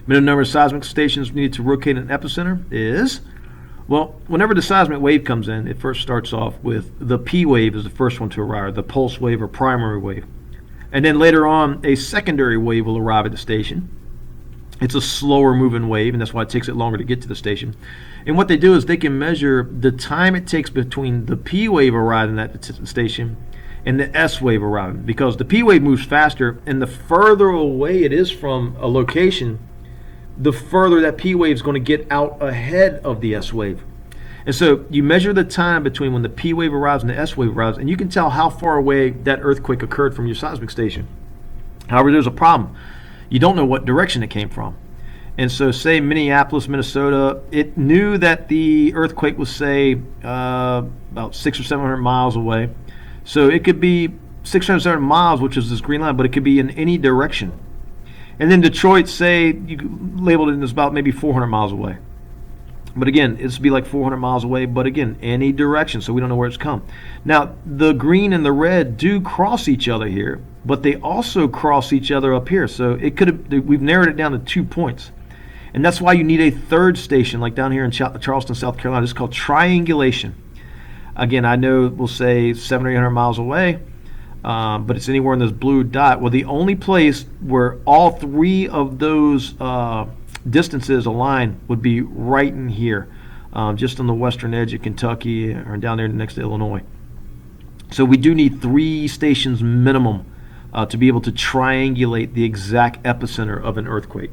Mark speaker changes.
Speaker 1: Minimum number of seismic stations needed to locate an epicenter is, well, whenever the seismic wave comes in, it first starts off with the P wave is the first one to arrive, the pulse wave or primary wave. And then later on, a secondary wave will arrive at the station. It's a slower moving wave, and that's why it takes it longer to get to the station. And what they do is they can measure the time it takes between the P wave arriving at the station and the S wave arriving, because the P wave moves faster, and the further away it is from a location, the further that P wave is going to get out ahead of the S wave. And so you measure the time between when the P wave arrives and the S wave arrives, and you can tell how far away that earthquake occurred from your seismic station. However, there's a problem. You don't know what direction it came from. And so say Minneapolis, Minnesota, it knew that the earthquake was, say, about 600 or 700 miles away. So it could be 600, 700 miles, which is this green line, but it could be in any direction. And then Detroit, say, you labeled it as about maybe 400 miles away. But again, it's be like 400 miles away, but again, any direction, so we don't know where it's come. Now, the green and the red do cross each other here, but they also cross each other up here. So it could have, we've narrowed it down to 2 points. And that's why you need a third station, like down here in Charleston, South Carolina. It's called triangulation. Again, I know we'll say 700 or 800 miles away, but it's anywhere in this blue dot. Well, the only place where all three of those distances align would be right in here, just on the western edge of Kentucky or down there next to Illinois. So we do need 3 stations minimum to be able to triangulate the exact epicenter of an earthquake.